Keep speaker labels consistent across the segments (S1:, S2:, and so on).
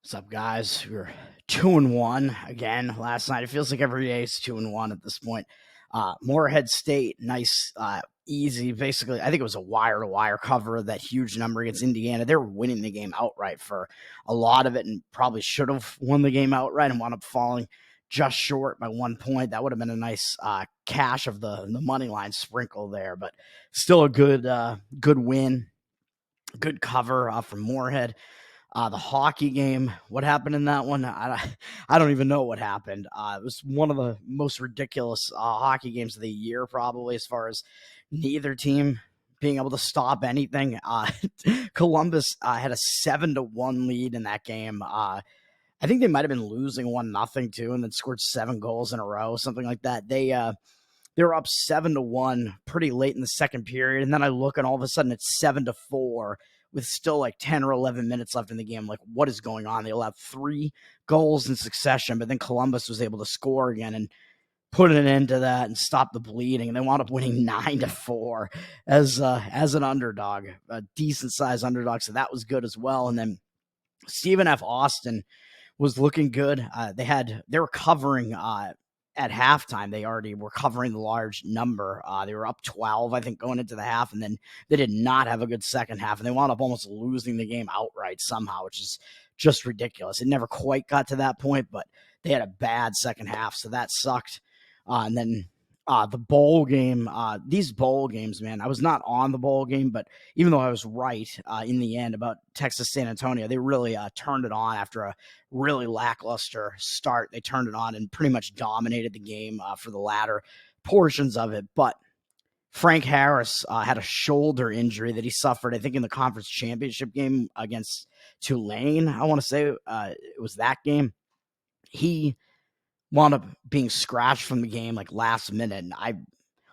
S1: What's up, guys? We're 2-1 again last night. It feels like every day is 2-1 at this point. Morehead State, nice, easy. Basically, I think it was a wire-to-wire cover of that huge number against Indiana. They were winning the game outright for a lot of it, and probably should have won the game outright and wound up falling just short by 1 point. That would have been a nice cash of the money line sprinkle there, but still a good win, good cover from Morehead. The hockey game, what happened in that one? I don't even know what happened. It was one of the most ridiculous hockey games of the year, probably, as far as neither team being able to stop anything. Columbus had a 7-1 lead in that game. I think they might have been losing 1-0 too, and then scored 7 goals in a row, something like that. They were up 7-1 pretty late in the second period, and then I look and all of a sudden it's 7-4 with still like 10 or 11 minutes left in the game. Like, what is going on? They allowed 3 goals in succession, but then Columbus was able to score again and put an end to that and stop the bleeding. And they wound up winning 9-4 as an underdog, a decent sized underdog. So that was good as well. And then Stephen F. Austin was looking good. They were covering at halftime. They already were covering the large number. They were up 12, I think, going into the half, and then they did not have a good second half, and they wound up almost losing the game outright somehow, which is just ridiculous. It never quite got to that point, but they had a bad second half, so that sucked. And then the bowl game, these bowl games, man, I was not on the bowl game, but even though I was right in the end about Texas San Antonio, they really turned it on after a really lackluster start. They turned it on and pretty much dominated the game for the latter portions of it. But Frank Harris had a shoulder injury that he suffered, I think, in the conference championship game against Tulane. I want to say it was that game. He wound up being scratched from the game like last minute. And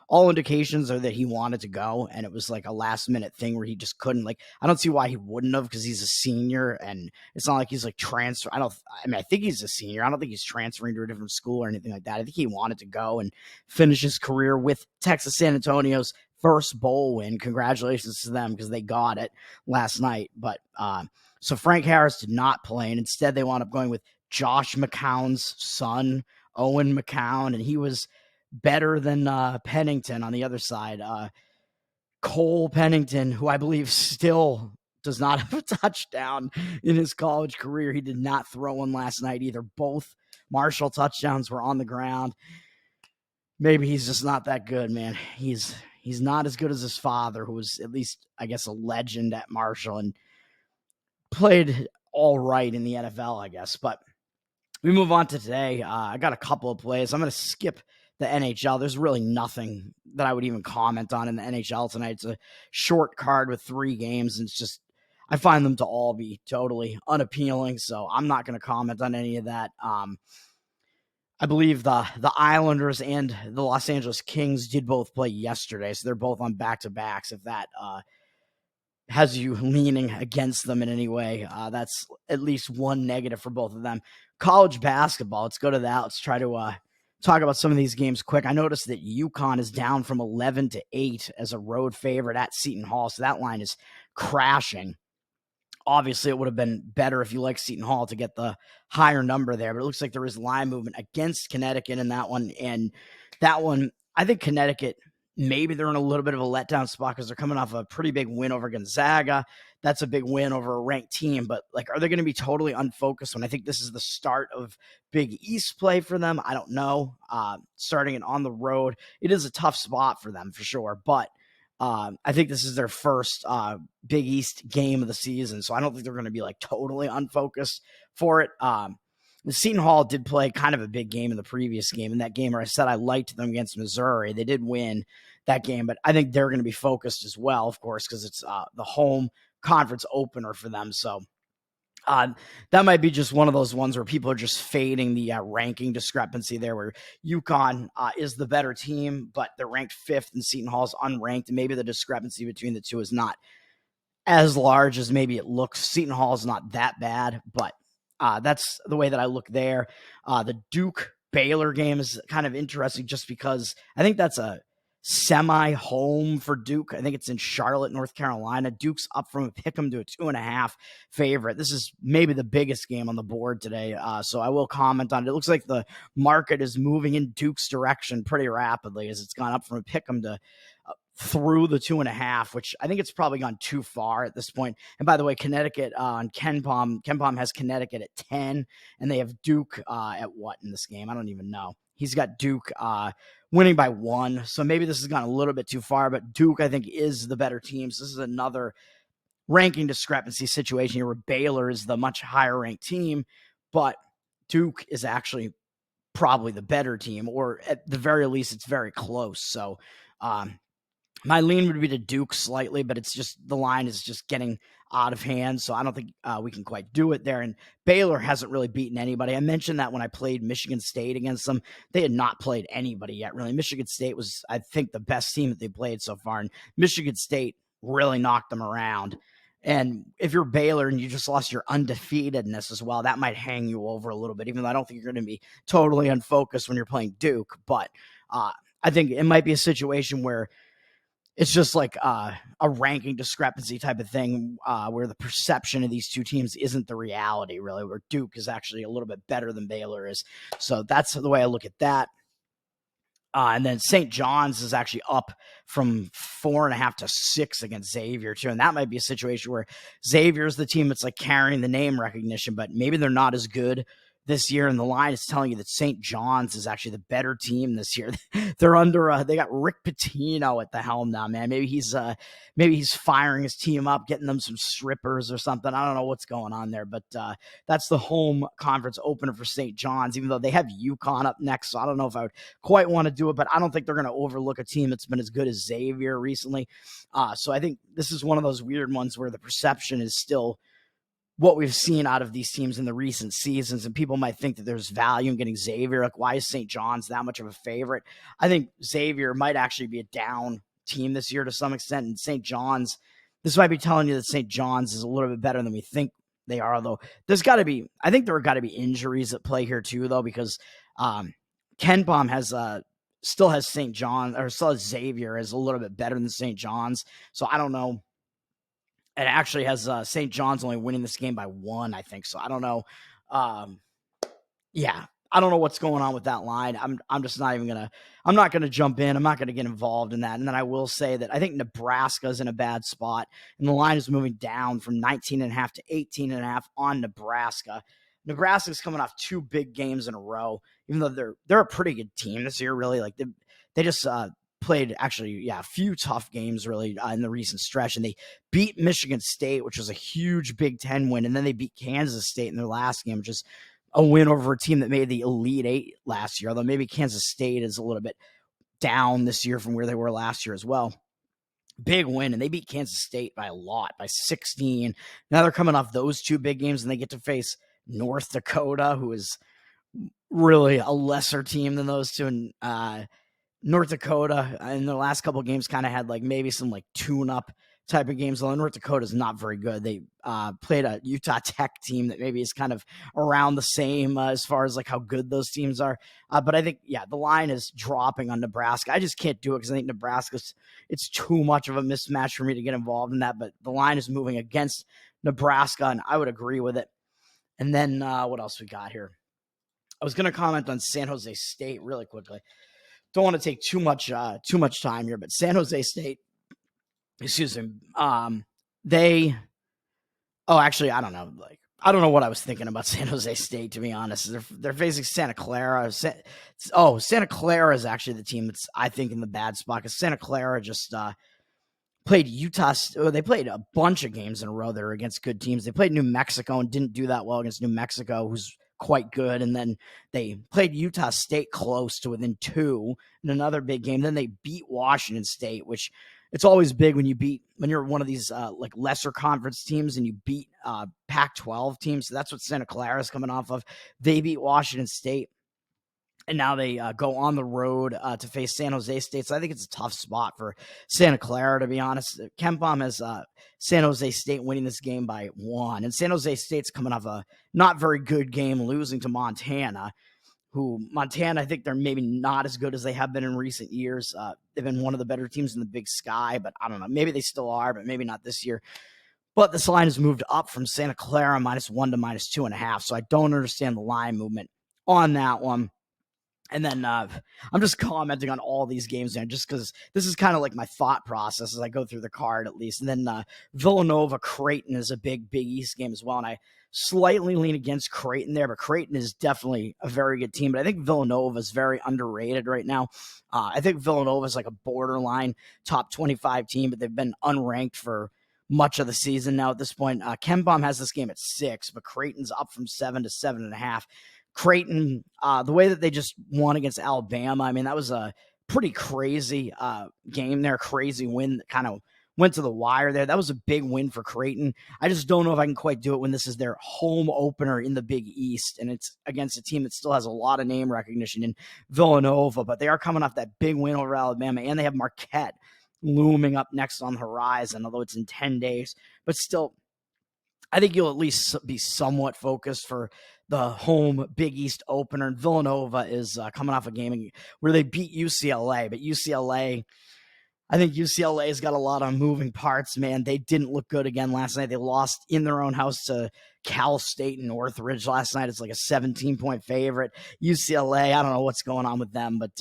S1: all indications are that he wanted to go, and it was like a last minute thing where he just couldn't. Like, I don't see why he wouldn't have, because he's a senior and it's not like he's like transfer. I think he's a senior. I don't think he's transferring to a different school or anything like that. I think he wanted to go and finish his career with Texas San Antonio's first bowl win. Congratulations to them, because they got it last night. But so Frank Harris did not play, and instead they wound up going with Josh McCown's son, Owen McCown, and he was better than Pennington on the other side. Cole Pennington, who I believe still does not have a touchdown in his college career. He did not throw one last night either. Both Marshall touchdowns were on the ground. Maybe he's just not that good, man. He's not as good as his father, who was at least, I guess, a legend at Marshall and played all right in the NFL, I guess. But we move on to today. I got a couple of plays. I'm going to skip the NHL. There's really nothing that I would even comment on in the NHL tonight. It's a short card with 3 games, and it's just, I find them to all be totally unappealing, so I'm not going to comment on any of that. I believe the Islanders and the Los Angeles Kings did both play yesterday, so they're both on back-to-backs. If that has you leaning against them in any way, that's at least one negative for both of them. College basketball, let's go to that. Let's try to talk about some of these games quick. I noticed that UConn is down from 11-8 as a road favorite at Seton Hall, so that line is crashing. Obviously, it would have been better if you like Seton Hall to get the higher number there, but it looks like there is line movement against Connecticut in that one. And that one, I think Connecticut, maybe they're in a little bit of a letdown spot because they're coming off a pretty big win over Gonzaga. That's a big win over a ranked team, but like, are they going to be totally unfocused when I think this is the start of Big East play for them? I don't know. Starting it on the road, it is a tough spot for them for sure, but I think this is their first Big East game of the season, so I don't think they're going to be like totally unfocused for it. The Seton Hall did play kind of a big game in the previous game. In that game where I said I liked them against Missouri, they did win that game, but I think they're going to be focused as well, of course, because it's the home conference opener for them. So that might be just one of those ones where people are just fading the ranking discrepancy there, where UConn is the better team, but they're ranked 5th and Seton Hall's unranked. And maybe the discrepancy between the two is not as large as maybe it looks. Seton Hall is not that bad, but that's the way that I look there. The Duke Baylor game is kind of interesting just because I think that's a semi-home for Duke. I think it's in Charlotte, North Carolina. Duke's up from a pick'em to a 2.5 favorite. This is maybe the biggest game on the board today, so I will comment on it. It looks like the market is moving in Duke's direction pretty rapidly as it's gone up from a pick'em to through the 2.5, which I think it's probably gone too far at this point. And by the way, Connecticut on KenPom has Connecticut at 10, and they have Duke at what in this game? I don't even know. He's got Duke winning by 1. So maybe this has gone a little bit too far, but Duke, I think, is the better team. So this is another ranking discrepancy situation here where Baylor is the much higher ranked team, but Duke is actually probably the better team, or at the very least, it's very close. So my lean would be to Duke slightly, but it's just the line is just getting out of hand, so I don't think we can quite do it there. And Baylor hasn't really beaten anybody. I mentioned that when I played Michigan State against them. They had not played anybody yet, really. Michigan State was, I think, the best team that they played so far, and Michigan State really knocked them around. And if you're Baylor and you just lost your undefeatedness as well, that might hang you over a little bit, even though I don't think you're going to be totally unfocused when you're playing Duke. But I think it might be a situation where it's just like a ranking discrepancy type of thing where the perception of these two teams isn't the reality, really, where Duke is actually a little bit better than Baylor is. So that's the way I look at that. And then St. John's is actually up from 4.5 to 6 against Xavier, too. And that might be a situation where Xavier is the team that's like carrying the name recognition, but maybe they're not as good this year, and the line is telling you that St. John's is actually the better team this year. They're under they got Rick Pitino at the helm now, man. Maybe he's firing his team up, getting them some strippers or something. I don't know what's going on there, but that's the home conference opener for St. John's, even though they have UConn up next. So I don't know if I would quite want to do it, but I don't think they're going to overlook a team that's been as good as Xavier recently. So I think this is one of those weird ones where the perception is still what we've seen out of these teams in the recent seasons, and people might think that there's value in getting Xavier. Like, why is St. John's that much of a favorite? I think Xavier might actually be a down team this year to some extent, and St. John's, this might be telling you that St. John's is a little bit better than we think they are, though. I think there have got to be injuries at play here too, though, because KenPom still has St. John, or still has Xavier as a little bit better than St. John's. So I don't know. It actually has St. John's only winning this game by 1, I think. So I don't know. Yeah, I don't know what's going on with that line. I'm just not even I'm not gonna jump in. I'm not gonna get involved in that. And then I will say that I think Nebraska is in a bad spot, and the line is moving down from 19.5 to 18.5 on Nebraska. Nebraska's coming off 2 big games in a row, even though they're a pretty good team this year. Really, like they just played actually, a few tough games really in the recent stretch, and they beat Michigan State, which was a huge Big Ten win, and then they beat Kansas State in their last game, which is a win over a team that made the Elite Eight last year, although maybe Kansas State is a little bit down this year from where they were last year as well. Big win, and they beat Kansas State by a lot, by 16. Now they're coming off those 2 big games, and they get to face North Dakota, who is really a lesser team than those two, and North Dakota in their last couple of games kind of had like maybe some like tune-up type of games. Although North Dakota is not very good. They played a Utah Tech team that maybe is kind of around the same as far as like how good those teams are. But I think, the line is dropping on Nebraska. I just can't do it because I think it's too much of a mismatch for me to get involved in that. But the line is moving against Nebraska, and I would agree with it. And then what else we got here? I was going to comment on San Jose State really quickly. Don't want to take too much time here, but San Jose State, excuse me, actually, I don't know. Like, I don't know what I was thinking about San Jose State, to be honest. They're facing Santa Clara. Santa Clara is actually the team that's, I think, in the bad spot, because Santa Clara just played Utah. They played a bunch of games in a row there against good teams. They played New Mexico and didn't do that well against New Mexico, who's quite good, and then they played Utah State close to within 2 in another big game. Then they beat Washington State, which it's always big when you're one of these like lesser conference teams and you beat Pac-12 teams. So that's what Santa Clara is coming off of. They beat Washington State, and now they go on the road to face San Jose State. So I think it's a tough spot for Santa Clara, to be honest. KenPom has San Jose State winning this game by 1. And San Jose State's coming off a not very good game, losing to Montana, who Montana, I think they're maybe not as good as they have been in recent years. They've been one of the better teams in the Big Sky, but I don't know. Maybe they still are, but maybe not this year. But this line has moved up from Santa Clara -1 to -2.5. So I don't understand the line movement on that one. And then I'm just commenting on all these games now, just because this is kind of like my thought process as I go through the card, at least. And then Villanova Creighton is a Big East game as well. And I slightly lean against Creighton there, but Creighton is definitely a very good team. But I think Villanova is very underrated right now. I think Villanova is like a borderline top 25 team, but they've been unranked for much of the season now at this point. KenPom has this game at 6, but Creighton's up from 7 to 7.5. Creighton, the way that they just won against Alabama, I mean, that was a pretty crazy game there, crazy win that kind of went to the wire there. That was a big win for Creighton. I just don't know if I can quite do it when this is their home opener in the Big East, and it's against a team that still has a lot of name recognition in Villanova, but they are coming off that big win over Alabama, and they have Marquette looming up next on the horizon, although it's in 10 days. But still, I think you'll at least be somewhat focused for the home Big East opener. And Villanova is coming off a game where they beat UCLA, but I think UCLA's got a lot of moving parts, man. They didn't look good again last night. They lost in their own house to Cal State and Northridge last night. It's like a 17-point favorite. UCLA, I don't know what's going on with them, but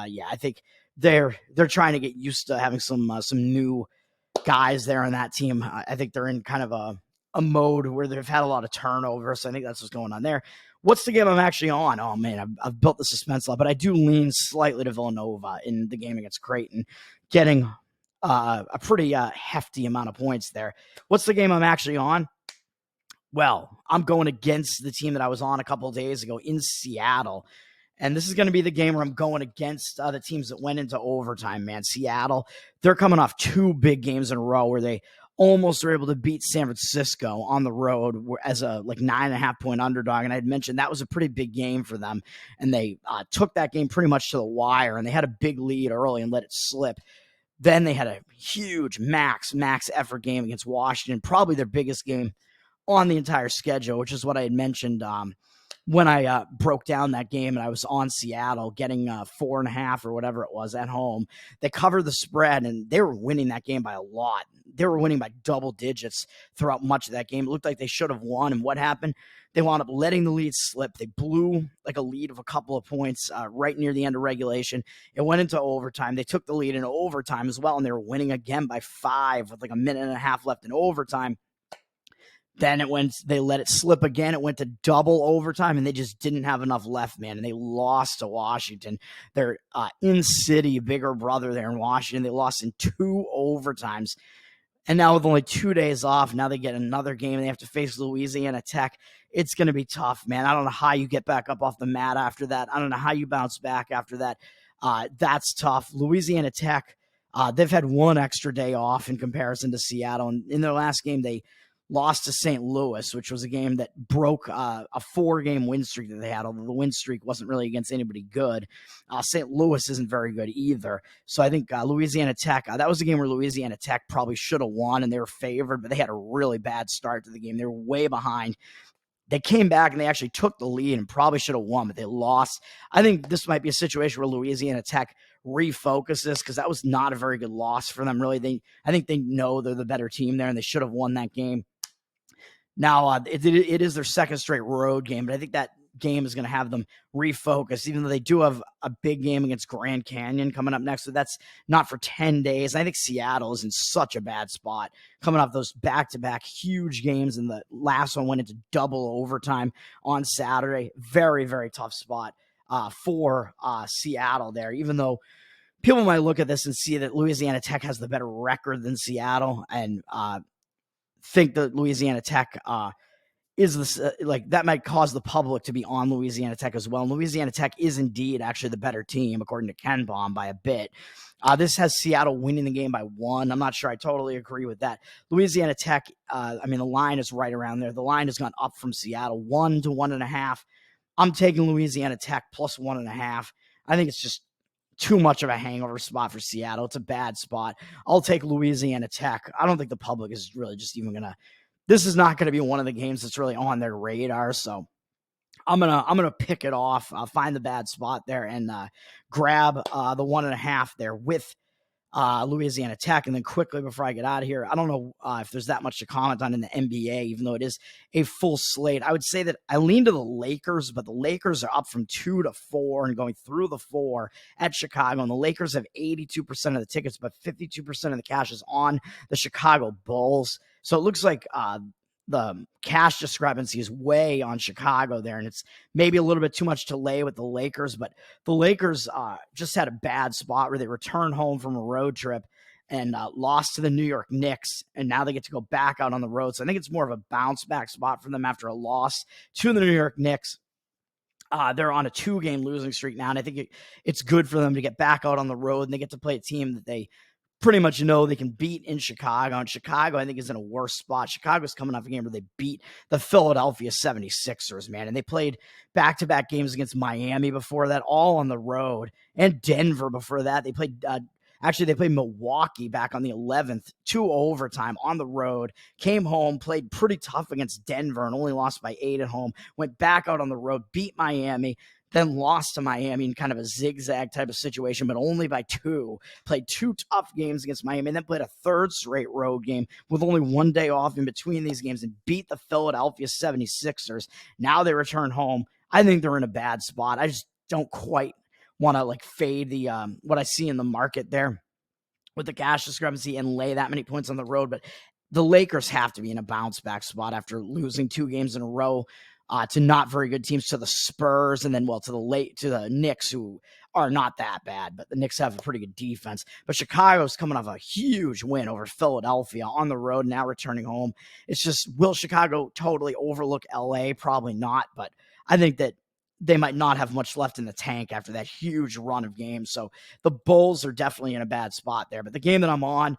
S1: yeah, I think they're trying to get used to having some new guys there on that team. I think they're in kind of a mode where they've had a lot of turnover, so I think that's what's going on there. What's the game I'm actually on? Oh, man, I've built the suspense up, but I do lean slightly to Villanova in the game against Creighton, getting a pretty hefty amount of points there. What's the game I'm actually on? Well, I'm going against the team that I was on a couple of days ago in Seattle. And this is going to be the game where I'm going against the teams that went into overtime, man. Seattle, they're coming off 2 big games in a row where they almost were able to beat San Francisco on the road as a 9.5-point underdog. And I had mentioned that was a pretty big game for them. And they took that game pretty much to the wire, and they had a big lead early and let it slip. Then they had a huge max effort game against Washington, probably their biggest game on the entire schedule, which is what I had mentioned when I broke down that game and I was on Seattle getting 4.5 or whatever it was at home. They covered the spread, and they were winning that game by a lot. They were winning by double digits throughout much of that game. It looked like they should have won, and what happened? They wound up letting the lead slip. They blew like a lead of a couple of points right near the end of regulation. It went into overtime. They took the lead in overtime as well, and they were winning again by 5 with like a minute and a half left in overtime. Then they let it slip again. It went to double overtime, and they just didn't have enough left, man. And they lost to Washington. Their in-city bigger brother there in Washington. They lost in 2 overtimes. And now with only 2 days off, now they get another game. They have to face Louisiana Tech. It's going to be tough, man. I don't know how you get back up off the mat after that. I don't know how you bounce back after that. That's tough. Louisiana Tech, they've had 1 extra day off in comparison to Seattle. And in their last game, they lost to St. Louis, which was a game that broke a 4-game win streak that they had, although the win streak wasn't really against anybody good. St. Louis isn't very good either. So I think Louisiana Tech, that was a game where Louisiana Tech probably should have won, and they were favored, but they had a really bad start to the game. They were way behind. They came back and they actually took the lead and probably should have won, but they lost. I think this might be a situation where Louisiana Tech refocuses, because that was not a very good loss for them, really. I think they know they're the better team there, and they should have won that game. Now, it is their 2nd straight road game, but I think that game is going to have them refocus, even though they do have a big game against Grand Canyon coming up next. So that's not for 10 days. I think Seattle is in such a bad spot coming off those back-to-back huge games, and the last one went into double overtime on Saturday. Very, very tough spot for Seattle there, even though people might look at this and see that Louisiana Tech has the better record than Seattle, and think that Louisiana Tech is this that might cause the public to be on Louisiana Tech as well. And Louisiana Tech is indeed actually the better team, according to KenPom, by a bit. This has Seattle winning the game by 1. I'm not sure I totally agree with that. Louisiana Tech, the line is right around there. The line has gone up from Seattle 1 to 1.5. I'm taking Louisiana Tech plus 1.5. I think it's just too much of a hangover spot for Seattle. It's a bad spot. I'll take Louisiana Tech. I don't think the public is really just even going to – this is not going to be one of the games that's really on their radar. So I'm gonna pick it off. I'll find the bad spot there and grab the 1.5 there with Louisiana Tech. And then quickly before I get out of here, I don't know if there's that much to comment on in the NBA, even though it is a full slate. I would say that I lean to the Lakers, but the Lakers are up from 2 to 4 and going through the 4 at Chicago. And the Lakers have 82% of the tickets, but 52% of the cash is on the Chicago Bulls. So it looks like the cash discrepancy is way on Chicago there, and it's maybe a little bit too much to lay with the Lakers, but the Lakers just had a bad spot where they returned home from a road trip and lost to the New York Knicks, and now they get to go back out on the road. So I think it's more of a bounce back spot for them after a loss to the New York Knicks. They're on a 2-game losing streak now, and I think it's good for them to get back out on the road, and they get to play a team that they pretty much know they can beat in Chicago. And Chicago, I think, is in a worse spot. Chicago's coming off a game where they beat the Philadelphia 76ers, man. And they played back-to-back games against Miami before that, all on the road, and Denver before that. They played they played Milwaukee back on the 11th, 2 overtime on the road, came home, played pretty tough against Denver and only lost by 8 at home, went back out on the road, beat Miami, then lost to Miami in kind of a zigzag type of situation, but only by 2. Played 2 tough games against Miami, and then played a 3rd straight road game with only 1 day off in between these games and beat the Philadelphia 76ers. Now they return home. I think they're in a bad spot. I just don't quite want to fade the what I see in the market there with the cash discrepancy and lay that many points on the road. But the Lakers have to be in a bounce back spot after losing 2 games in a row to not very good teams, to the Spurs, and then to the Knicks, who are not that bad, but the Knicks have a pretty good defense. But Chicago's coming off a huge win over Philadelphia on the road, now returning home. It's just, will Chicago totally overlook LA? Probably not, but I think that they might not have much left in the tank after that huge run of games. So the Bulls are definitely in a bad spot there. But the game that I'm on,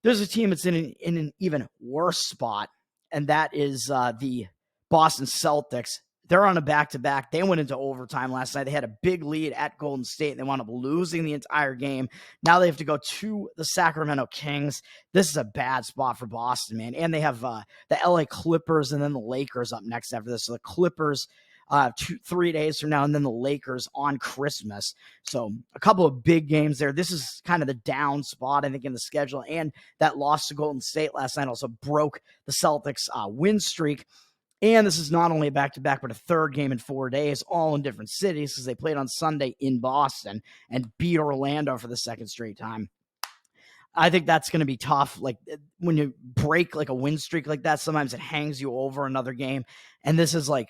S1: there's a team that's in an even worse spot, and that is the Boston Celtics. They're on a back-to-back. They went into overtime last night. They had a big lead at Golden State, and they wound up losing the entire game. Now they have to go to the Sacramento Kings. This is a bad spot for Boston, man. And they have the LA Clippers and then the Lakers up next after this. So the Clippers 3 days from now, and then the Lakers on Christmas. So a couple of big games there. This is kind of the down spot, I think, in the schedule. And that loss to Golden State last night also broke the Celtics' win streak. And this is not only a back-to-back, but a 3rd game in 4 days, all in different cities, because they played on Sunday in Boston and beat Orlando for the 2nd straight time. I think that's going to be tough. When you break a win streak like that, sometimes it hangs you over another game. And this is a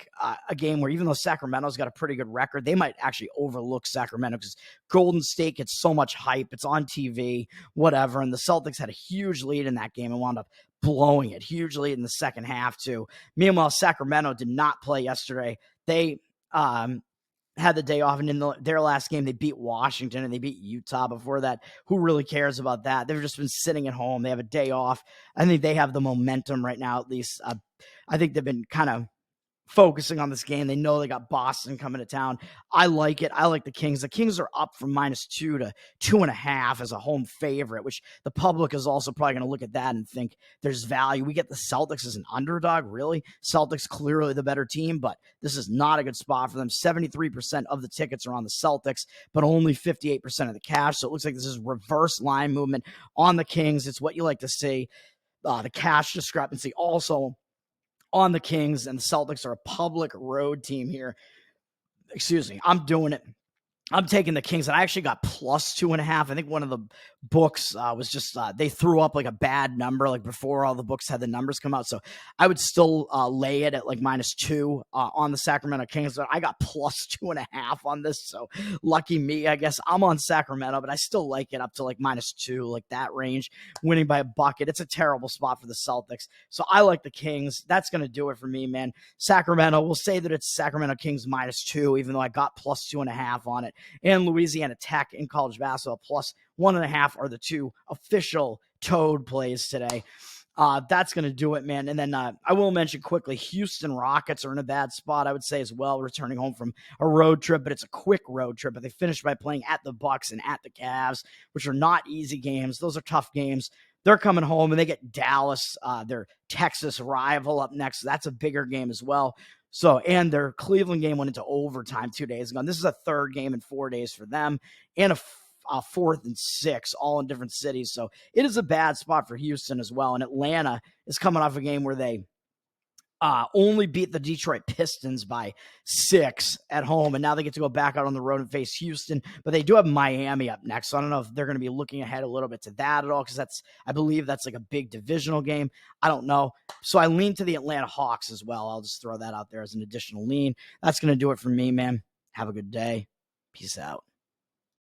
S1: game where, even though Sacramento's got a pretty good record, they might actually overlook Sacramento because Golden State gets so much hype. It's on TV, whatever. And the Celtics had a huge lead in that game and wound up blowing it. Huge lead in the second half, too. Meanwhile, Sacramento did not play yesterday. They had the day off, and in their last game, they beat Washington and they beat Utah. Before that, who really cares about that? They've just been sitting at home. They have a day off. I think they have the momentum right now, at least. I think they've been kind of focusing on this game. They know they got Boston coming to town. I like it. I like the Kings. The Kings are up from -2 to 2.5 as a home favorite, which the public is also probably going to look at that and think there's value. We get the Celtics as an underdog, really? Celtics clearly the better team, but this is not a good spot for them. 73% of the tickets are on the Celtics, but only 58% of the cash. So it looks like this is reverse line movement on the Kings. It's what you like to see. The cash discrepancy also on the Kings, and the Celtics are a public road team here. Excuse me. I'm doing it. I'm taking the Kings, and I actually got +2.5. I think one of the books was just they threw up a bad number before all the books had the numbers come out. So I would still lay it at -2 on the Sacramento Kings. But I got +2.5 on this, so lucky me. I guess I'm on Sacramento, but I still like it up to -2, that range, winning by a bucket. It's a terrible spot for the Celtics, so I like the Kings. That's going to do it for me, man. Sacramento, we'll say that it's Sacramento Kings -2, even though I got +2.5 on it. And Louisiana Tech in college basketball +1.5 are the 2 official toad plays today. That's going to do it, man. And then I will mention quickly, Houston Rockets are in a bad spot, I would say, as well, returning home from a road trip, but it's a quick road trip. But they finished by playing at the Bucks and at the Cavs, which are not easy games. Those are tough games. They're coming home, and they get Dallas, their Texas rival, up next. So that's a bigger game as well. So, and their Cleveland game went into overtime 2 days ago. And this is a third game in 4 days for them, and a fourth and 6, all in different cities. So it is a bad spot for Houston as well. And Atlanta is coming off a game where they only beat the Detroit Pistons by 6 at home, and now they get to go back out on the road and face Houston. But they do have Miami up next, so I don't know if they're going to be looking ahead a little bit to that at all, because I believe that's like a big divisional game. I don't know. So I lean to the Atlanta Hawks as well. I'll just throw that out there as an additional lean. That's going to do it for me, man. Have a good day. Peace out.